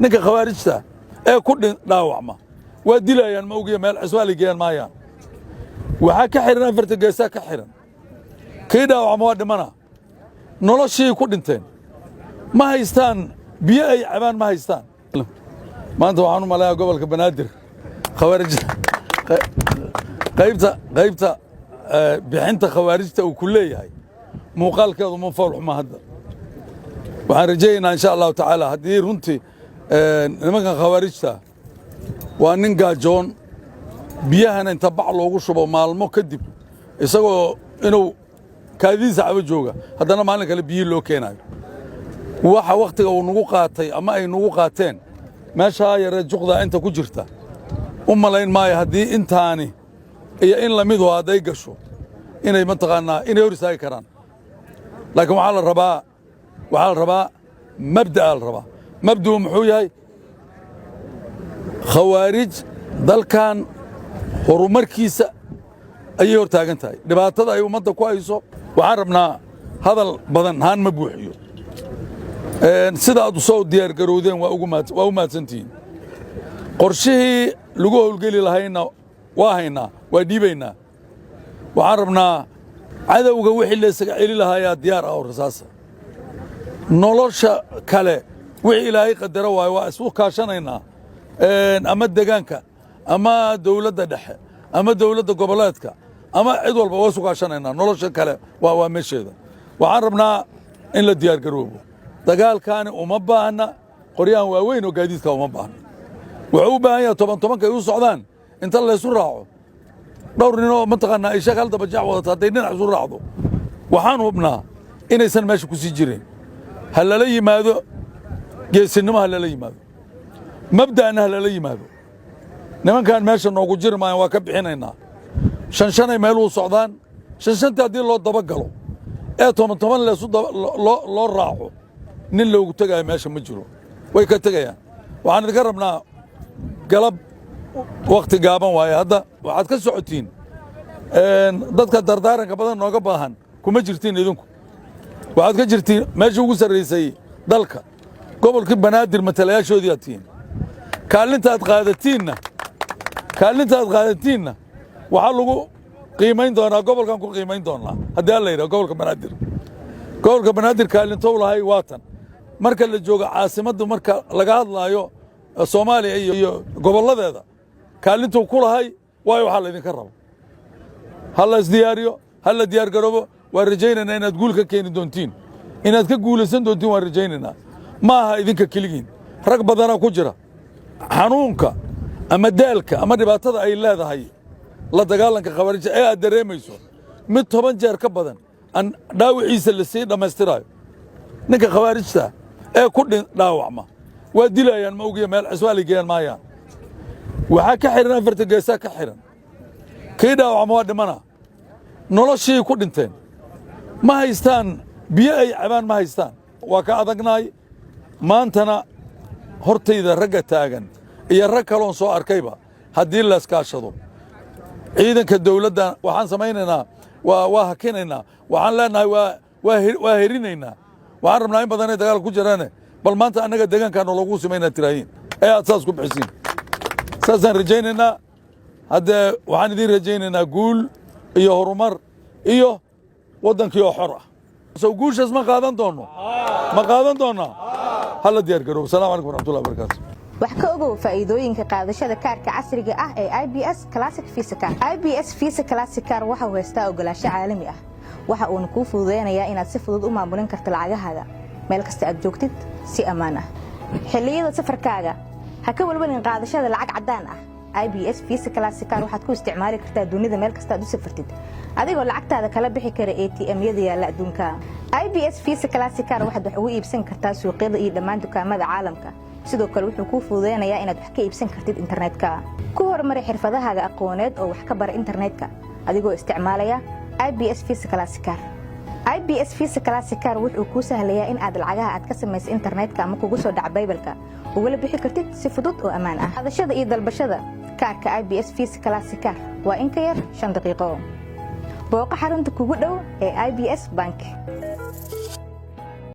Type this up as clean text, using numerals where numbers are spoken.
ninka khawaarijta ee ku dhaawacma waa dilayaan ma ogiya meel ciswaali geeyaan maayaan waxaa ka xiran afarta geesaa ka xiran kii dhaawacma waa dhimana noloshii ku dhinteen ma haystaan biyo ay cabaan ma haystaan maanta waxaan u malayaa gobolka banaadir khawaarijta qaybta bixinta khawaarijta uu ku leeyahay muuqaalkeedu ma foolxuma hadda waxaan rajaynaynaa insha allahu tacaala haddii runtii nimankan khawaarijta waa nin gaajoon biyahana inta bac loogu shubo maalmo kadib isagoo inuu kaadiisa cabo jooga haddana maalin kale biyihii loo keenayo waxa wakhtiga uu nagu qaatay ama ay nagu qaateen meeshaa yaree juqdaa inta ku jirta u malayn maayo haddii intaani iyo in lamidu hadday gasho inay mataqaanaa inay hor istaagi karaan laakiin waxaa la rabaa mabda'a la rabaa mabda'u muxuu yahay khawaarij dalkan horumarkiisa ayay hor taagan tahay dhibaatada ay ummadda ku hayso waxaan rabnaa hadal badan haan ma buuxiyo sida aad u soo diyaargarowdeen waa u mahadsantihiin qorshihii lagu howlgeli lahayna waa haynaa waa dhiibaynaa waxaan rabnaa cadowga wixii laysaga celi lahaayaa diyaar ah oo rasaasa nolosha kale wixii ilaahay qadaro waayo waa isu kaashanaynaa ama degaanka ama dawladda dhexe ama dawladda goboleedka ama cid walba waa isu kaashanaynaa nolosha kale waa meesheeda waxaan rabnaa in la diyaargaroobo dagaalkaani uma baahna qoryahan waaweyn oo gaadiidka uma baahna wuxuu u baahan yahay tobanka ay u socdaan inta laysu raaco dhowr ninoo mataqaanaa ay sheeg hal dabajac wadata hadday dhinac isu raacdo waxaan hubnaa inaysan meesha ku sii jireen ha lala yimaado geesinimo ha lala yimaado mabda'na ha lala yimaado nimankan meesha noogu jiri maayan waa ka bixinaynaa shanay meel u socdaan shantii haddii loo dabagalo ee toban leesu loo raaco nin loogu tegaayo meesha ma jiro way ka tegayaan waxaan idinka rabnaa galab wakhti gaaban waaye hadda waxaad ka socotiin dadka dardaaranka badan nooga baahan kuma jirtiin idinku waxaad ka jirtiin meesha ugu sarraysay dalka gobolkii banaadir matalayaashoodii aad tihiin kaalinta aad qaadatiinna waxaa lagu qiimayn doonaa gobolkan ku qiimayn doonaa haddii alla yidhaha gobolka banaadir kaalintou lahay waatan marka la joogo caasimadda marka laga hadlaayo soomaaliya iyo gobolladeeda kaalintuu ku lahay waayo waxaa laydinka rabo ha la isdiyaariyo ha la diyaargaroobo waan rajaynaynaa inaad guul ka keeni doontiin inaad ka guulaysan doontiin waan rajaynaynaa ma aha idinka keligiin rag badanaa ku jira xanuunka ama daalka ama dhibaatada ay leedahay la dagaalanka khawaarijta ee aad dareemayso mid 10 jeer ka badan aan dhaawiciisa la sii dhammaystiraayo ninka khawaarijta ee ku dhaawacma waa dilayaan ma ogiya meel ciswaali geeyaan maayaan waxaa ka xiran afarta geesaa ka xiran kii dhaawacma waa dhimana noloshii ku dhinteen ma haystaan biyo ay cabaan ma haystaan waa ka adagnaay maantana hortayda ragga taagan iyo rag kaloon soo arkayba haddii la iskaashado ciidanka dawladda waxaan samaynaynaa waa hakinaynaa waxaan leenahay waa herinaynaa waxaan rabnaa in badanay dagaal ku jiraane bal maanta annaga deegaankaana loogu samaynaa tiraahiin ee aad saas ku bixisiin saasaan rajaynaynaa haddee waxaan idiin rajaynaynaa guul iyo horumar iyo waddankii oo xor ah soo guushaas ma qaadan doonnaa hala diyaar garoobo asalaamu calaykum waraxmatullahi wabarakaatu wax ka ogow faa'iidooyinka qaadashada kaarka casriga ah ee IBS Classic Visa Card. IBS Visa Classic Card waxa uu haystaa ogolaansho caalami ah. Waxa uu kuu fududeynayaa inaad si fudud u maamulin karto lacagahaaga meel kasta aad joogtid si ammaan ah. Xilliyada safarkaaga ha ka walwalin qaadashada lacag caddaan ah. IBS Visa Classic Card waxaad ku isticmaali kartaa dunida meel kasta aad u safartid adigoo lacagtaada kala bixi kara ATM-yada yaalla adduunka. IBS Visa Classic Card waxaad wax ugu iibsan kartaa suuqyada iyo dhammaan dukaamada caalamka. sidoo kale wuxuu kuu fududeynayaa inaad wax ka iibsan kartid internetka. Ku horumari xirfadahaaga aqooneed oo wax ka bara internetka adigoo isticmaalaya IBS Visa Classic Card. IBS Visa Classic Card wuxuu kuu sahlayaa in aad lacagaha aad ka samayso internetka ama kugu soo dhac baybalka uga bixi kartid si fudud oo ammaan ah. Qaadashada iyo dalbashada kaarka IBS Visa Classic Card waa in ka yar 5 daqiiqo. booqo xarunta kugu dhow ee IBS Bank.